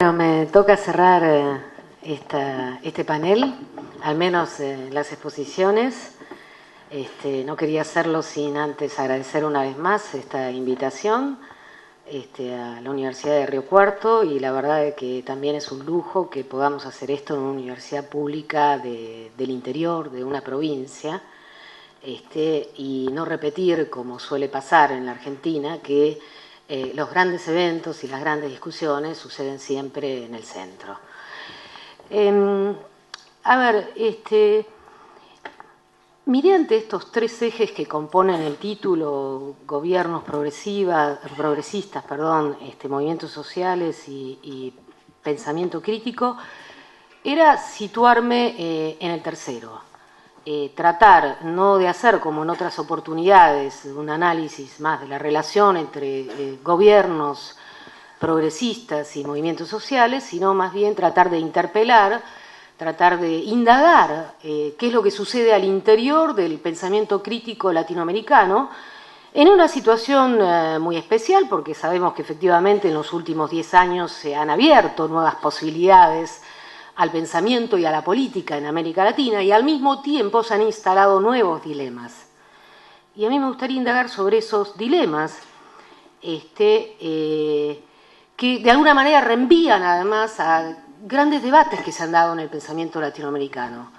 Bueno, me toca cerrar este panel, al menos las exposiciones. No quería hacerlo sin antes agradecer una vez más esta invitación a la Universidad de Río Cuarto, y la verdad es que también es un lujo que podamos hacer esto en una universidad pública del interior, de una provincia, y no repetir, como suele pasar en la Argentina, que los grandes eventos y las grandes discusiones suceden siempre en el centro. Miré ante estos tres ejes que componen el título: gobiernos progresistas, movimientos sociales y pensamiento crítico. Era situarme en el tercero. Tratar no de hacer, como en otras oportunidades, un análisis más de la relación entre gobiernos progresistas y movimientos sociales, sino más bien tratar de interpelar, tratar de indagar qué es lo que sucede al interior del pensamiento crítico latinoamericano, en una situación muy especial, porque sabemos que efectivamente en los últimos 10 años se han abierto nuevas posibilidades al pensamiento y a la política en América Latina, y al mismo tiempo se han instalado nuevos dilemas. Y a mí me gustaría indagar sobre esos dilemas, que de alguna manera reenvían además a grandes debates que se han dado en el pensamiento latinoamericano.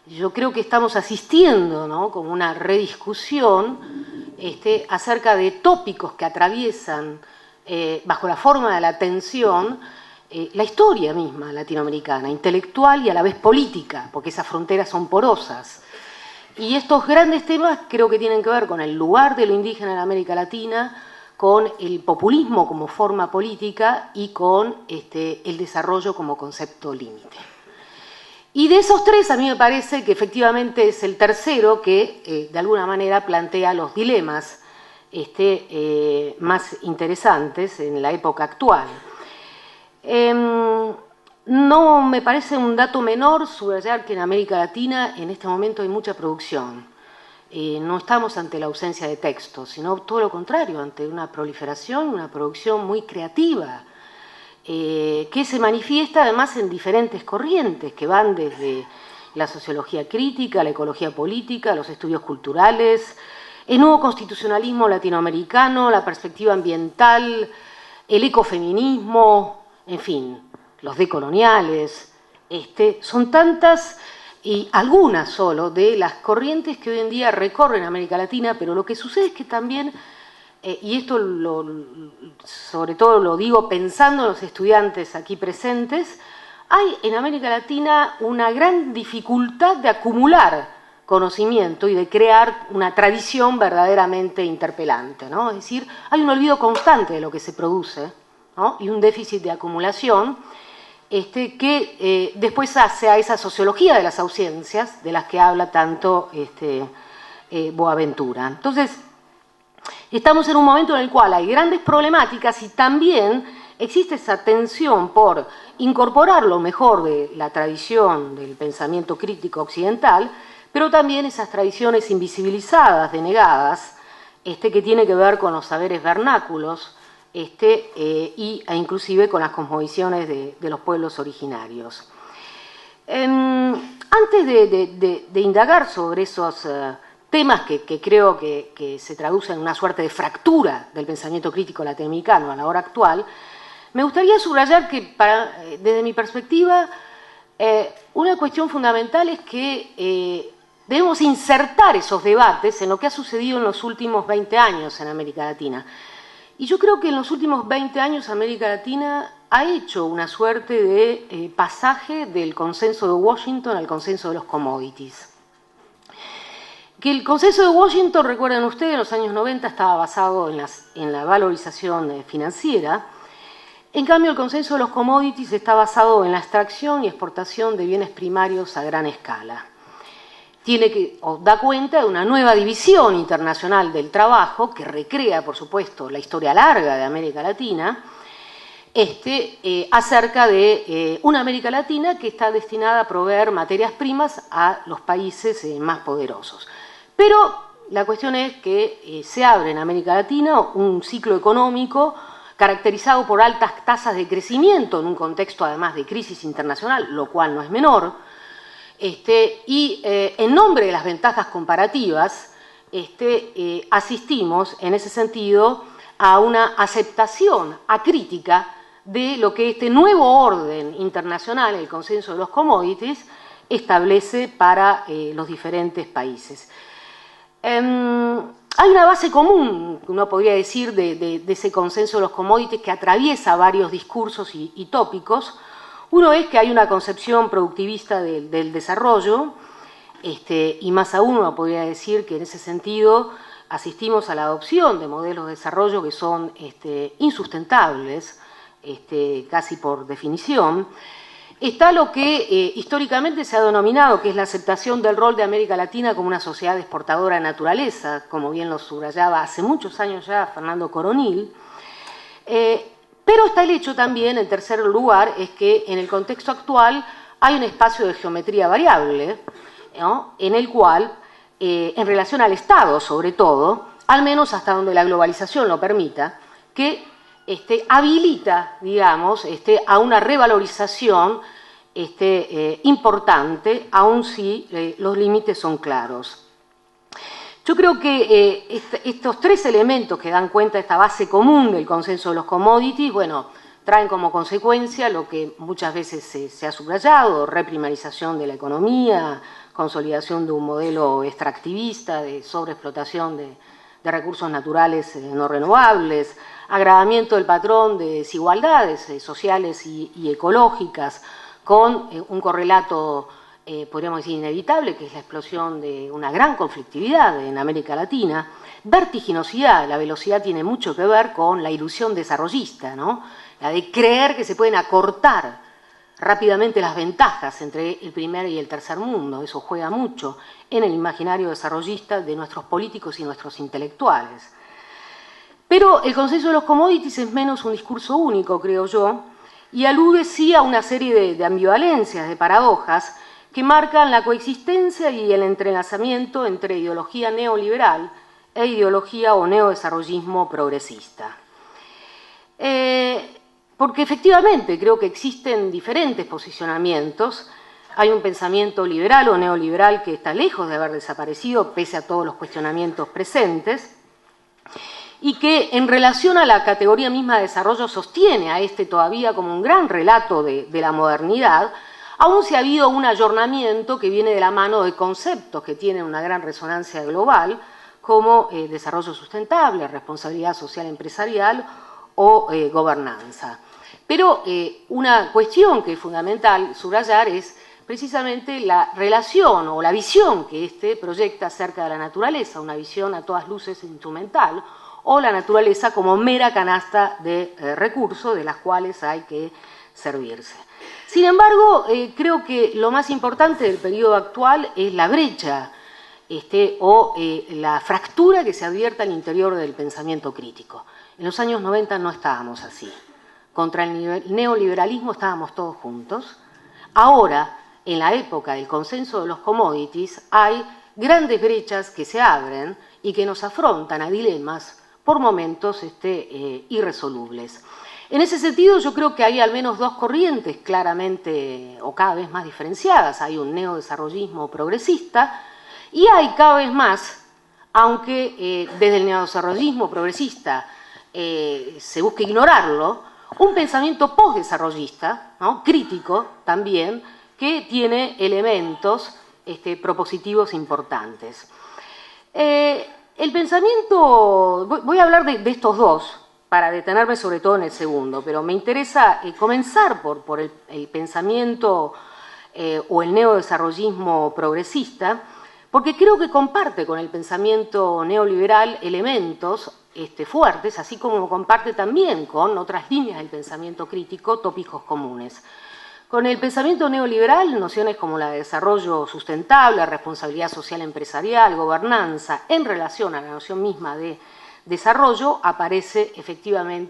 Yo creo que estamos asistiendo, ¿no?, como una rediscusión acerca de tópicos que atraviesan, bajo la forma de la tensión, la historia misma latinoamericana, intelectual y a la vez política, porque esas fronteras son porosas. Y estos grandes temas creo que tienen que ver con el lugar de lo indígena en América Latina, con el populismo como forma política y con el desarrollo como concepto límite. Y de esos tres, a mí me parece que efectivamente es el tercero que de alguna manera plantea los dilemas más interesantes en la época actual. No me parece un dato menor subrayar que en América Latina en este momento hay mucha producción. No estamos ante la ausencia de textos, sino todo lo contrario, ante una proliferación, una producción muy creativa, que se manifiesta además en diferentes corrientes que van desde la sociología crítica, la ecología política, los estudios culturales, el nuevo constitucionalismo latinoamericano, la perspectiva ambiental, el ecofeminismo, en fin, los decoloniales. Son tantas y algunas solo de las corrientes que hoy en día recorren América Latina, pero lo que sucede es que también, y esto sobre todo lo digo pensando en los estudiantes aquí presentes, hay en América Latina una gran dificultad de acumular conocimiento y de crear una tradición verdaderamente interpelante, ¿no? Es decir, hay un olvido constante de lo que se produce, ¿no?, y un déficit de acumulación que después hace a esa sociología de las ausencias de las que habla tanto Boaventura. Entonces, estamos en un momento en el cual hay grandes problemáticas y también existe esa tensión por incorporar lo mejor de la tradición del pensamiento crítico occidental, pero también esas tradiciones invisibilizadas, denegadas, que tiene que ver con los saberes vernáculos, inclusive con las cosmovisiones de los pueblos originarios. Antes de indagar sobre esos temas que creo que se traducen en una suerte de fractura del pensamiento crítico latinoamericano a la hora actual, me gustaría subrayar que, desde mi perspectiva, una cuestión fundamental es que debemos insertar esos debates en lo que ha sucedido en los últimos 20 años en América Latina. Y yo creo que en los últimos 20 años América Latina ha hecho una suerte de pasaje del consenso de Washington al consenso de los commodities. Que el consenso de Washington, recuerden ustedes, en los años 90 estaba basado en la valorización financiera. En cambio, el consenso de los commodities está basado en la extracción y exportación de bienes primarios a gran escala. Da cuenta de una nueva división internacional del trabajo que recrea, por supuesto, la historia larga de América Latina, acerca de una América Latina que está destinada a proveer materias primas a los países más poderosos. Pero la cuestión es que se abre en América Latina un ciclo económico caracterizado por altas tasas de crecimiento en un contexto además de crisis internacional, lo cual no es menor, y en nombre de las ventajas comparativas, asistimos en ese sentido a una aceptación acrítica de lo que este nuevo orden internacional, el consenso de los commodities, establece para los diferentes países. Hay una base común, uno podría decir, de ese consenso de los commodities que atraviesa varios discursos y tópicos. Uno es que hay una concepción productivista del desarrollo, y más aún uno podría decir que en ese sentido asistimos a la adopción de modelos de desarrollo que son insustentables, casi por definición. Está lo que históricamente se ha denominado, que es la aceptación del rol de América Latina como una sociedad exportadora de naturaleza, como bien lo subrayaba hace muchos años ya Fernando Coronil. Pero está el hecho también, en tercer lugar, es que en el contexto actual hay un espacio de geometría variable, ¿no?, en el cual, en relación al Estado sobre todo, al menos hasta donde la globalización lo permita, que habilita, digamos, a una revalorización importante, aun si los límites son claros. Yo creo que estos tres elementos que dan cuenta de esta base común del consenso de los commodities, bueno, traen como consecuencia lo que muchas veces se ha subrayado: reprimarización de la economía, consolidación de un modelo extractivista de sobreexplotación de recursos naturales no renovables, agravamiento del patrón de desigualdades sociales y ecológicas, con un correlato, podríamos decir, inevitable, que es la explosión de una gran conflictividad en América Latina, vertiginosidad. La velocidad tiene mucho que ver con la ilusión desarrollista, ¿no?, la de creer que se pueden acortar rápidamente las ventajas entre el primer y el tercer mundo. Eso juega mucho en el imaginario desarrollista de nuestros políticos y nuestros intelectuales. Pero el consenso de los commodities es menos un discurso único, creo yo, y alude sí a una serie de ambivalencias, de paradojas, que marcan la coexistencia y el entrelazamiento entre ideología neoliberal e ideología o neodesarrollismo progresista. Porque efectivamente creo que existen diferentes posicionamientos. Hay un pensamiento liberal o neoliberal que está lejos de haber desaparecido, pese a todos los cuestionamientos presentes, y que en relación a la categoría misma de desarrollo sostiene a todavía como un gran relato de la modernidad, aun si ha habido un ayornamiento que viene de la mano de conceptos que tienen una gran resonancia global, como desarrollo sustentable, responsabilidad social empresarial o gobernanza. Pero una cuestión que es fundamental subrayar es precisamente la relación o la visión que proyecta acerca de la naturaleza, una visión a todas luces instrumental, o la naturaleza como mera canasta de recursos de las cuales hay que servirse. Sin embargo, creo que lo más importante del periodo actual es la brecha o la fractura que se advierte al interior del pensamiento crítico. En los años 90 no estábamos así. Contra el neoliberalismo estábamos todos juntos. Ahora, en la época del consenso de los commodities, hay grandes brechas que se abren y que nos afrontan a dilemas por momentos irresolubles. En ese sentido, yo creo que hay al menos dos corrientes claramente o cada vez más diferenciadas. Hay un neodesarrollismo progresista y hay cada vez más, aunque desde el neodesarrollismo progresista se busca ignorarlo, un pensamiento postdesarrollista, ¿no?, crítico también, que tiene elementos propositivos importantes. El pensamiento, voy a hablar de estos dos, para detenerme sobre todo en el segundo, pero me interesa comenzar por el pensamiento o el neodesarrollismo progresista, porque creo que comparte con el pensamiento neoliberal elementos fuertes, así como comparte también con otras líneas del pensamiento crítico tópicos comunes. Con el pensamiento neoliberal, nociones como la de desarrollo sustentable, responsabilidad social empresarial, gobernanza, en relación a la noción misma de desarrollo,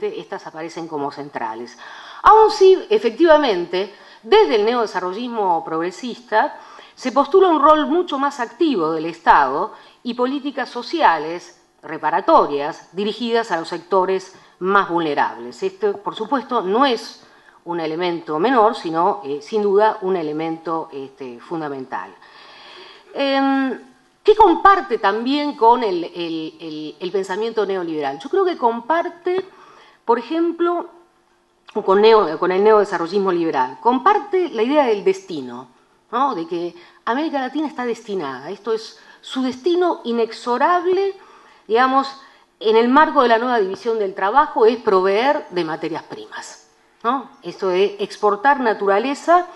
estas aparecen como centrales. Aun si, efectivamente, desde el neodesarrollismo progresista se postula un rol mucho más activo del Estado y políticas sociales reparatorias dirigidas a los sectores más vulnerables. Esto, por supuesto, no es un elemento menor, sino, sin duda, un elemento fundamental. ¿Qué comparte también con el pensamiento neoliberal? Yo creo que comparte, por ejemplo, con el neodesarrollismo liberal, comparte la idea del destino, ¿no? De que América Latina está destinada, esto es su destino inexorable, digamos, en el marco de la nueva división del trabajo, es proveer de materias primas, ¿no? Esto de exportar naturaleza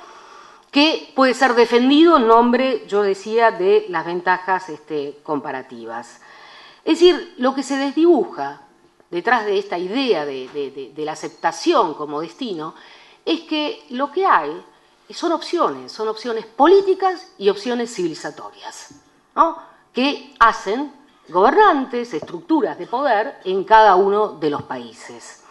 que puede ser defendido en nombre, yo decía, de las ventajas comparativas. Es decir, lo que se desdibuja detrás de esta idea de la aceptación como destino es que lo que hay son opciones políticas y opciones civilizatorias, ¿no? Que hacen gobernantes, estructuras de poder en cada uno de los países.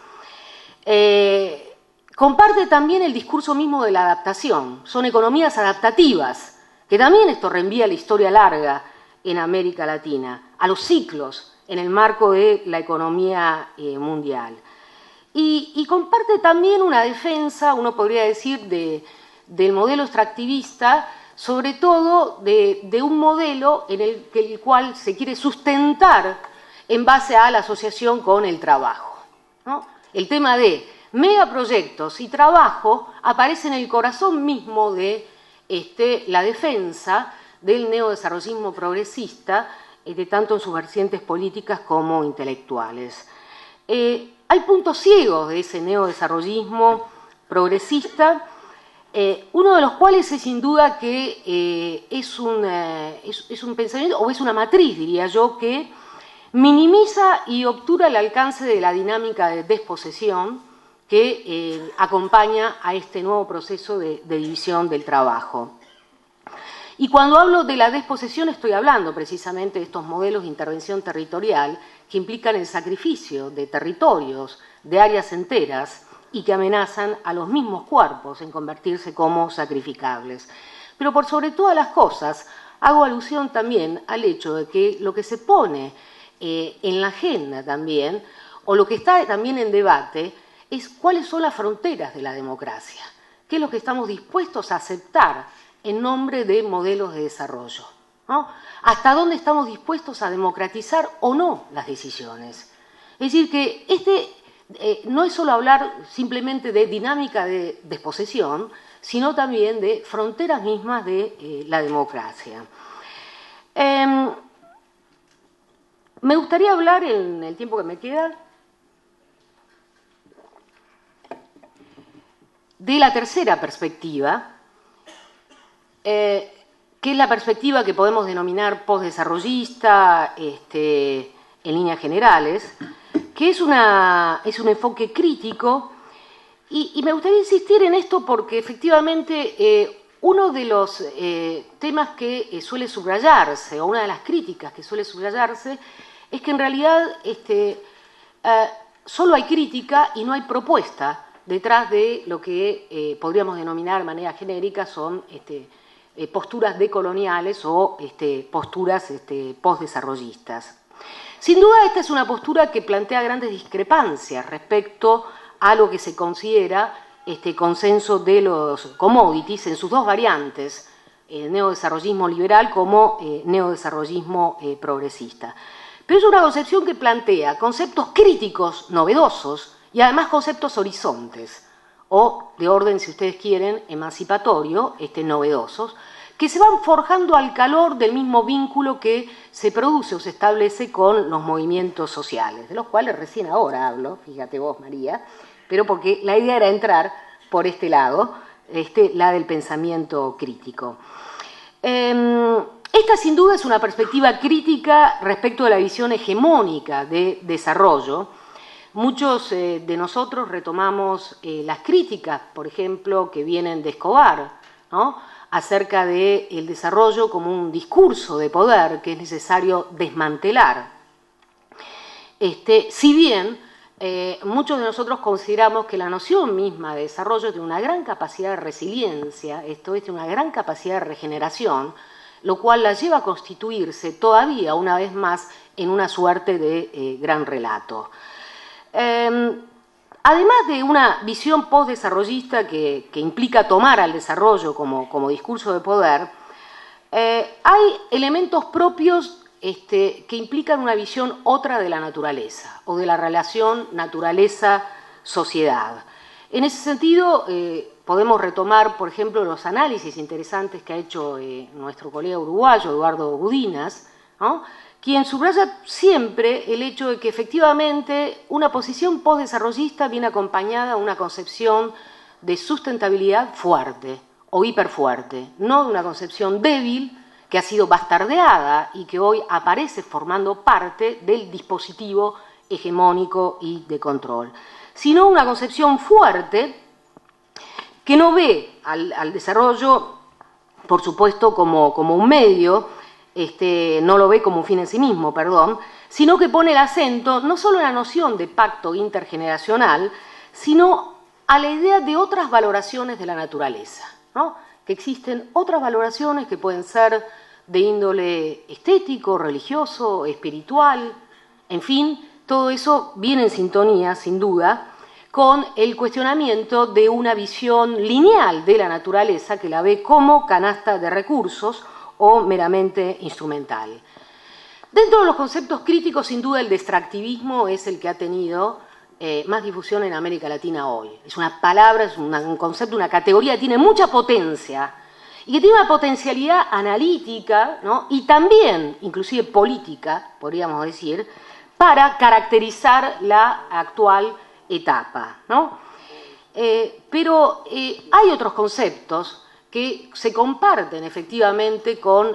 Comparte también el discurso mismo de la adaptación. Son economías adaptativas, que también esto reenvía a la historia larga en América Latina, a los ciclos en el marco de la economía mundial. Y comparte también una defensa, uno podría decir, del modelo extractivista, sobre todo de un modelo en el cual se quiere sustentar en base a la asociación con el trabajo, ¿no? El tema de megaproyectos y trabajo aparece en el corazón mismo de la defensa del neodesarrollismo progresista, tanto en sus vertientes políticas como intelectuales. Hay puntos ciegos de ese neodesarrollismo progresista, uno de los cuales es sin duda que es un pensamiento, o es una matriz, diría yo, que minimiza y obtura el alcance de la dinámica de desposesión que acompaña a este nuevo proceso de división del trabajo. Y cuando hablo de la desposesión estoy hablando precisamente de estos modelos de intervención territorial que implican el sacrificio de territorios, de áreas enteras y que amenazan a los mismos cuerpos en convertirse como sacrificables. Pero por sobre todas las cosas hago alusión también al hecho de que lo que se pone en la agenda también, o lo que está también en debate, es cuáles son las fronteras de la democracia, qué es lo que estamos dispuestos a aceptar en nombre de modelos de desarrollo, ¿no? Hasta dónde estamos dispuestos a democratizar o no las decisiones. Es decir, que no es solo hablar simplemente de dinámica de desposesión, sino también de fronteras mismas de la democracia. Me gustaría hablar, en el tiempo que me queda, de la tercera perspectiva, que es la perspectiva que podemos denominar postdesarrollista en líneas generales, que es un enfoque crítico, y me gustaría insistir en esto porque efectivamente uno de los temas que suele subrayarse, o una de las críticas que suele subrayarse, es que en realidad solo hay crítica y no hay propuesta detrás de lo que podríamos denominar de manera genérica son posturas decoloniales o posturas postdesarrollistas. Sin duda esta es una postura que plantea grandes discrepancias respecto a lo que se considera consenso de los commodities en sus dos variantes, neodesarrollismo liberal como neodesarrollismo progresista. Pero es una concepción que plantea conceptos críticos novedosos y además conceptos horizontes, o de orden, si ustedes quieren, emancipatorio, novedosos, que se van forjando al calor del mismo vínculo que se produce o se establece con los movimientos sociales, de los cuales recién ahora hablo, fíjate vos, María, pero porque la idea era entrar por este lado, la del pensamiento crítico. Esta sin duda es una perspectiva crítica respecto a la visión hegemónica de desarrollo. Muchos de nosotros retomamos las críticas, por ejemplo, que vienen de Escobar, ¿no?, acerca del desarrollo como un discurso de poder que es necesario desmantelar. Si bien muchos de nosotros consideramos que la noción misma de desarrollo tiene una gran capacidad de resiliencia, esto es, una gran capacidad de regeneración, lo cual la lleva a constituirse todavía una vez más en una suerte de gran relato. Además de una visión postdesarrollista que implica tomar al desarrollo como discurso de poder, hay elementos propios que implican una visión otra de la naturaleza o de la relación naturaleza-sociedad. En ese sentido, podemos retomar, por ejemplo, los análisis interesantes que ha hecho nuestro colega uruguayo, Eduardo Gudinas, ¿no?, quien subraya siempre el hecho de que efectivamente una posición postdesarrollista viene acompañada de una concepción de sustentabilidad fuerte o hiperfuerte, no de una concepción débil que ha sido bastardeada y que hoy aparece formando parte del dispositivo hegemónico y de control, sino una concepción fuerte que no ve al desarrollo, por supuesto, como un medio, no lo ve como un fin en sí mismo, sino que pone el acento no solo en la noción de pacto intergeneracional, sino a la idea de otras valoraciones de la naturaleza, ¿no?, que existen otras valoraciones que pueden ser de índole estético, religioso, espiritual, en fin, todo eso viene en sintonía, sin duda, con el cuestionamiento de una visión lineal de la naturaleza que la ve como canasta de recursos o meramente instrumental. Dentro de los conceptos críticos, sin duda, el extractivismo es el que ha tenido más difusión en América Latina hoy. Es una palabra, es un concepto, una categoría que tiene mucha potencia y que tiene una potencialidad analítica, ¿no?, y también, inclusive política, podríamos decir, para caracterizar la actual etapa, ¿no? Pero hay otros conceptos que se comparten efectivamente con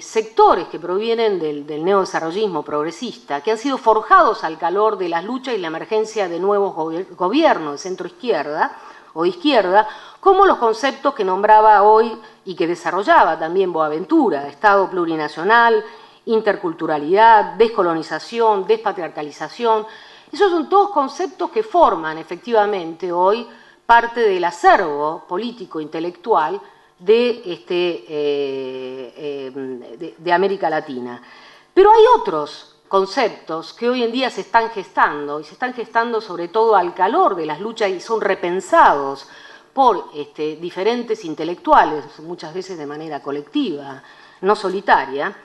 sectores que provienen del neodesarrollismo progresista, que han sido forjados al calor de las luchas y la emergencia de nuevos gobiernos de centro-izquierda o de izquierda, como los conceptos que nombraba hoy y que desarrollaba también Boaventura: Estado plurinacional, interculturalidad, descolonización, despatriarcalización. Esos son todos conceptos que forman efectivamente hoy parte del acervo político intelectual de América Latina. Pero hay otros conceptos que hoy en día se están gestando, y se están gestando sobre todo al calor de las luchas y son repensados por diferentes intelectuales, muchas veces de manera colectiva, no solitaria.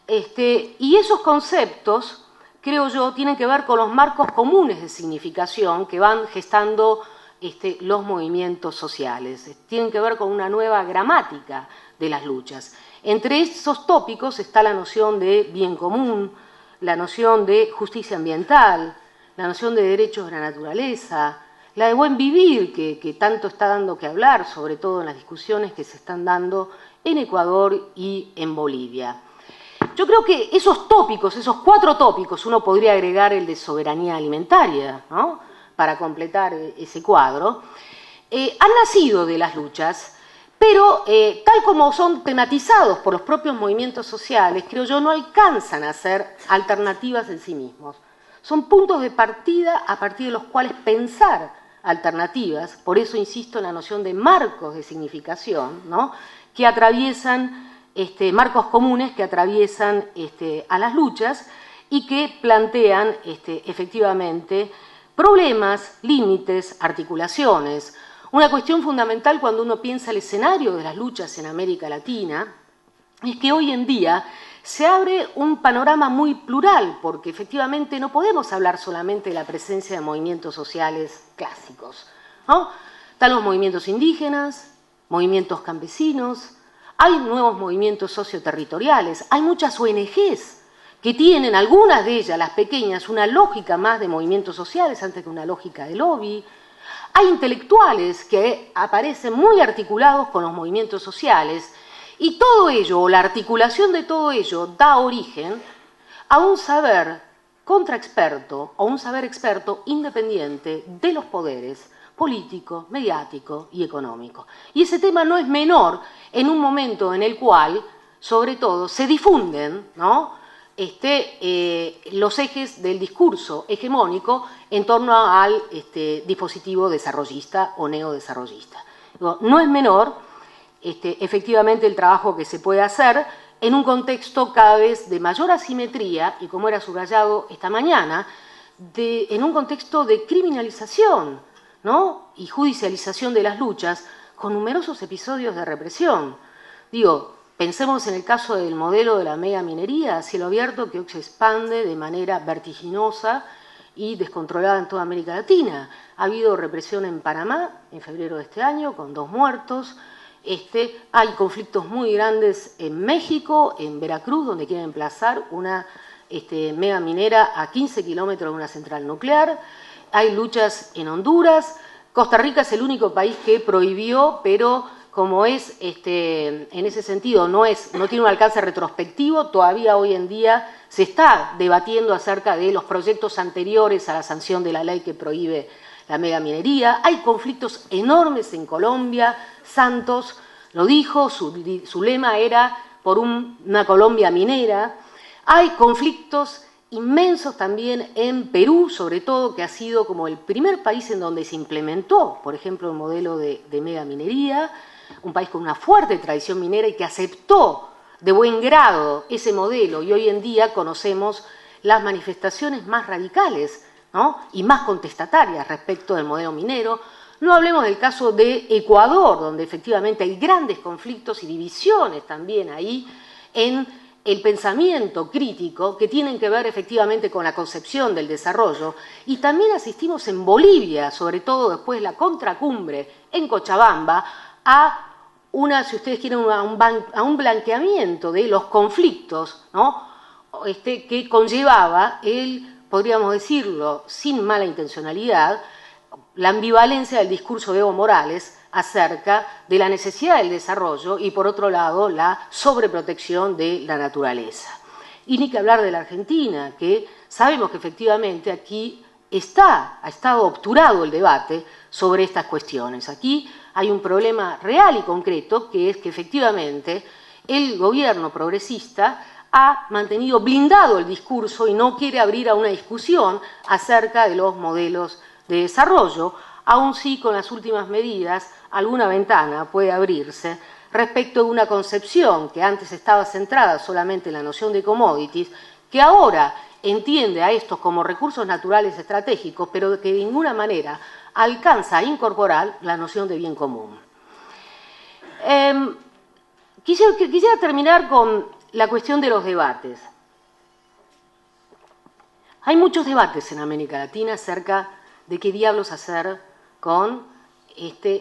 Y esos conceptos, creo yo, tienen que ver con los marcos comunes de significación que van gestando los movimientos sociales. Tienen que ver con una nueva gramática de las luchas. Entre esos tópicos está la noción de bien común, la noción de justicia ambiental, la noción de derechos de la naturaleza, la de buen vivir, que tanto está dando que hablar, sobre todo en las discusiones que se están dando en Ecuador y en Bolivia. Yo creo que esos tópicos, esos 4 tópicos, uno podría agregar el de soberanía alimentaria, ¿no?, para completar ese cuadro, han nacido de las luchas, pero tal como son tematizados por los propios movimientos sociales, creo yo, no alcanzan a ser alternativas en sí mismos. Son puntos de partida a partir de los cuales pensar alternativas, por eso insisto en la noción de marcos de significación, ¿no?, que atraviesan, marcos comunes que atraviesan a las luchas y que plantean efectivamente problemas, límites, articulaciones. Una cuestión fundamental cuando uno piensa el escenario de las luchas en América Latina es que hoy en día se abre un panorama muy plural, porque efectivamente no podemos hablar solamente de la presencia de movimientos sociales clásicos, ¿no? Están los movimientos indígenas, movimientos campesinos, hay nuevos movimientos socioterritoriales, hay muchas ONGs que tienen, algunas de ellas, las pequeñas, una lógica más de movimientos sociales antes que una lógica de lobby. Hay intelectuales que aparecen muy articulados con los movimientos sociales y todo ello, o la articulación de todo ello, da origen a un saber contraexperto o un saber experto independiente de los poderes político, mediático y económico. Y ese tema no es menor en un momento en el cual, sobre todo, se difunden, ¿no?, los ejes del discurso hegemónico en torno al dispositivo desarrollista o neodesarrollista. No es menor, efectivamente, el trabajo que se puede hacer en un contexto cada vez de mayor asimetría y, como era subrayado esta mañana, en un contexto de criminalización, ¿no?, y judicialización de las luchas, con numerosos episodios de represión. Digo, pensemos en el caso del modelo de la megaminería a cielo abierto, que hoy se expande de manera vertiginosa y descontrolada en toda América Latina. Ha habido represión en Panamá en febrero de este año, con 2 muertos. Hay conflictos muy grandes en México, en Veracruz, donde quieren emplazar una mega minera a 15 kilómetros de una central nuclear. Hay luchas en Honduras. Costa Rica es el único país que prohibió, pero como es, en ese sentido, no tiene un alcance retrospectivo, todavía hoy en día se está debatiendo acerca de los proyectos anteriores a la sanción de la ley que prohíbe la megaminería. Hay conflictos enormes en Colombia. Santos lo dijo, su lema era por una Colombia minera. Hay conflictos inmensos también en Perú, sobre todo, que ha sido como el primer país en donde se implementó, por ejemplo, el modelo de megaminería, un país con una fuerte tradición minera y que aceptó de buen grado ese modelo, y hoy en día conocemos las manifestaciones más radicales, ¿no?, y más contestatarias respecto del modelo minero. No hablemos del caso de Ecuador, donde efectivamente hay grandes conflictos y divisiones también ahí en el pensamiento crítico que tienen que ver efectivamente con la concepción del desarrollo. Y también asistimos en Bolivia, sobre todo después de la contracumbre en Cochabamba, a si ustedes quieren, a un blanqueamiento de los conflictos, ¿no?, que conllevaba podríamos decirlo sin mala intencionalidad, la ambivalencia del discurso de Evo Morales acerca de la necesidad del desarrollo y, por otro lado, la sobreprotección de la naturaleza. Y ni que hablar de la Argentina, que sabemos que efectivamente aquí ha estado obturado el debate sobre estas cuestiones. Aquí hay un problema real y concreto, que es que efectivamente el gobierno progresista ha mantenido blindado el discurso y no quiere abrir a una discusión acerca de los modelos de desarrollo, aun si con las últimas medidas alguna ventana puede abrirse respecto de una concepción que antes estaba centrada solamente en la noción de commodities, que ahora entiende a estos como recursos naturales estratégicos, pero que de ninguna manera alcanza a incorporar la noción de bien común. Quisiera terminar con la cuestión de los debates. Hay muchos debates en América Latina acerca de qué diablos hacer con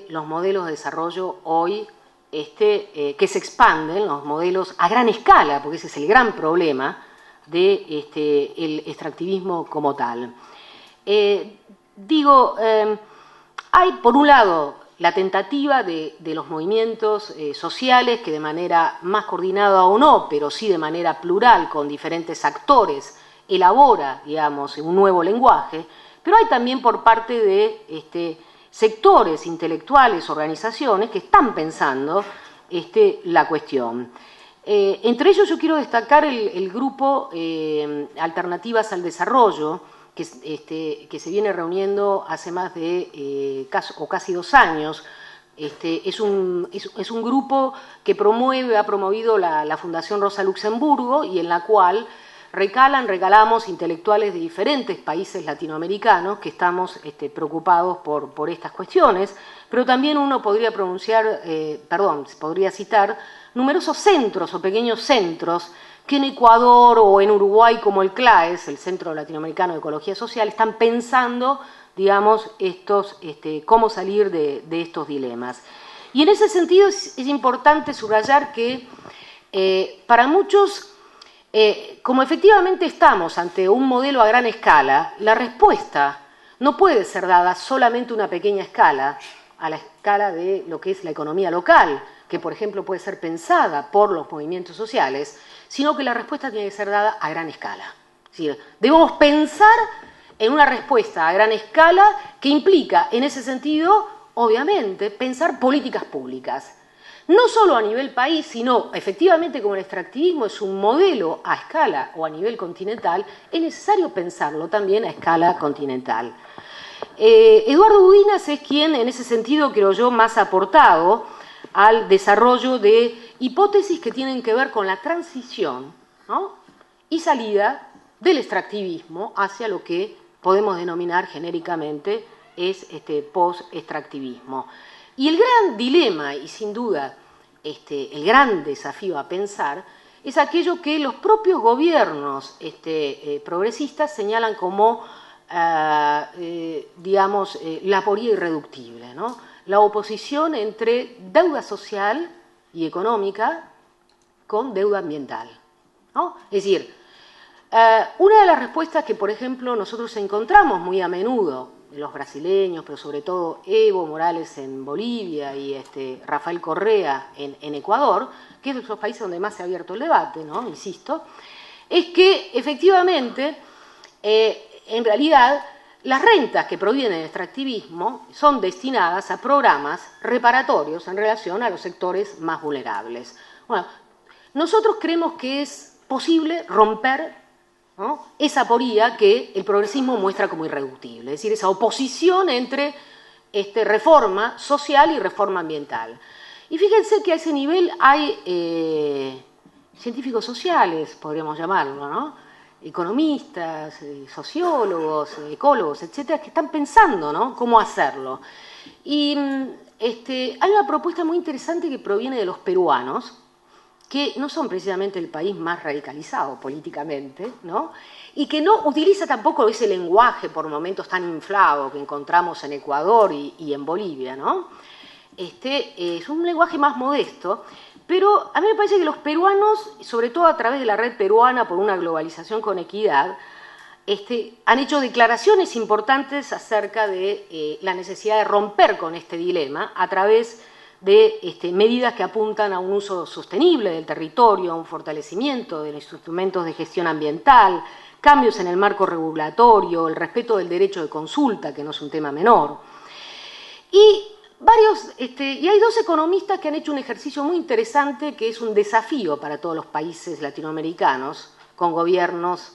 los modelos de desarrollo hoy que se expanden, los modelos a gran escala, porque ese es el gran problema del extractivismo como tal. Hay por un lado la tentativa de los movimientos sociales que de manera más coordinada o no, pero sí de manera plural con diferentes actores, elabora, digamos, un nuevo lenguaje, pero hay también por parte de sectores intelectuales, organizaciones que están pensando la cuestión. Entre ellos yo quiero destacar el grupo Alternativas al Desarrollo, que se viene reuniendo hace más de casi 2 años. Es un grupo que ha promovido la Fundación Rosa Luxemburgo, y en la cual recalamos intelectuales de diferentes países latinoamericanos que estamos preocupados por estas cuestiones, pero también uno podría citar numerosos centros o pequeños centros que en Ecuador o en Uruguay, como el CLAES, el Centro Latinoamericano de Ecología Social, están pensando, digamos, cómo salir de estos dilemas. Y en ese sentido es importante subrayar que para muchos, como efectivamente estamos ante un modelo a gran escala, la respuesta no puede ser dada solamente a una pequeña escala, a la escala de lo que es la economía local, que por ejemplo puede ser pensada por los movimientos sociales, sino que la respuesta tiene que ser dada a gran escala. Es decir, debemos pensar en una respuesta a gran escala que implica, en ese sentido, obviamente, pensar políticas públicas. No solo a nivel país, sino efectivamente como el extractivismo es un modelo a escala o a nivel continental, es necesario pensarlo también a escala continental. Eduardo Budinas es quien, en ese sentido, creo yo, más ha aportado al desarrollo de hipótesis que tienen que ver con la transición, ¿no?, y salida del extractivismo hacia lo que podemos denominar genéricamente es post-extractivismo. Y el gran dilema, y sin duda el gran desafío a pensar, es aquello que los propios gobiernos progresistas señalan como, digamos, la aporía irreductible, ¿no? La oposición entre deuda social y económica con deuda ambiental, ¿no? Es decir, una de las respuestas que, por ejemplo, nosotros encontramos muy a menudo de los brasileños, pero sobre todo Evo Morales en Bolivia y Rafael Correa en Ecuador, que es de los países donde más se ha abierto el debate, ¿no? Insisto, es que efectivamente, en realidad, las rentas que provienen del extractivismo son destinadas a programas reparatorios en relación a los sectores más vulnerables. Bueno, nosotros creemos que es posible romper, ¿no?, esa aporía que el progresismo muestra como irreductible, es decir, esa oposición entre reforma social y reforma ambiental. Y fíjense que a ese nivel hay científicos sociales, podríamos llamarlo, ¿no?, economistas, sociólogos, ecólogos, etcétera, que están pensando, ¿no?, cómo hacerlo. Y hay una propuesta muy interesante que proviene de los peruanos, que no son precisamente el país más radicalizado políticamente, ¿no?, y que no utiliza tampoco ese lenguaje por momentos tan inflado que encontramos en Ecuador y en Bolivia, ¿no? Es un lenguaje más modesto, pero a mí me parece que los peruanos, sobre todo a través de la Red Peruana por una Globalización con Equidad, han hecho declaraciones importantes acerca de la necesidad de romper con este dilema a través de medidas que apuntan a un uso sostenible del territorio, a un fortalecimiento de los instrumentos de gestión ambiental, cambios en el marco regulatorio, el respeto del derecho de consulta, que no es un tema menor. Y hay dos economistas que han hecho un ejercicio muy interesante que es un desafío para todos los países latinoamericanos con gobiernos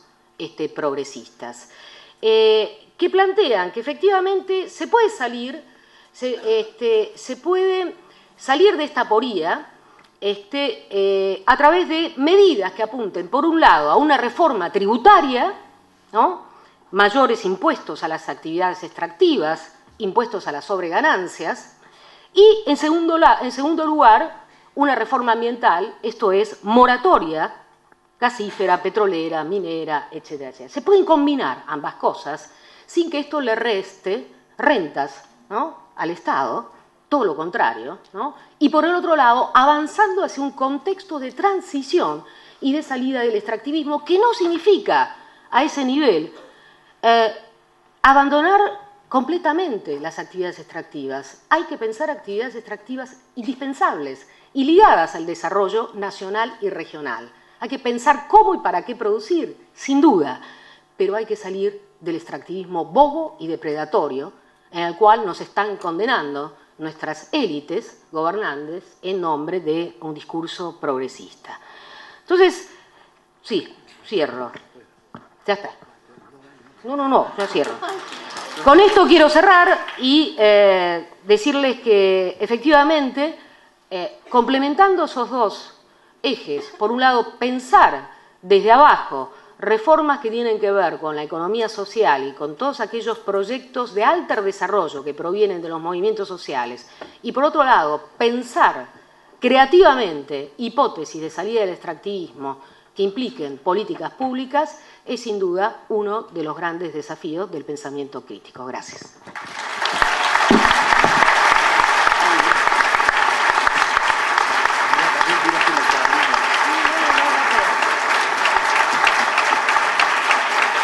progresistas, que plantean que efectivamente se puede salir de esta aporía a través de medidas que apunten, por un lado, a una reforma tributaria, ¿no?, mayores impuestos a las actividades extractivas, impuestos a las sobreganancias, y, en segundo lugar, una reforma ambiental, esto es, moratoria gasífera, petrolera, minera, etcétera, etcétera. Se pueden combinar ambas cosas sin que esto le reste rentas, ¿no?, al Estado, todo lo contrario, ¿no?, y por el otro lado, avanzando hacia un contexto de transición y de salida del extractivismo, que no significa a ese nivel abandonar completamente las actividades extractivas. Hay que pensar actividades extractivas indispensables y ligadas al desarrollo nacional y regional. Hay que pensar cómo y para qué producir, sin duda, pero hay que salir del extractivismo bobo y depredatorio en el cual nos están condenando nuestras élites gobernantes en nombre de un discurso progresista. Entonces, sí, cierro. Ya está. No, ya cierro. Con esto quiero cerrar y decirles que efectivamente, complementando esos dos ejes, por un lado, pensar desde abajo reformas que tienen que ver con la economía social y con todos aquellos proyectos de alto desarrollo que provienen de los movimientos sociales, y por otro lado, pensar creativamente hipótesis de salida del extractivismo que impliquen políticas públicas, es sin duda uno de los grandes desafíos del pensamiento crítico. Gracias.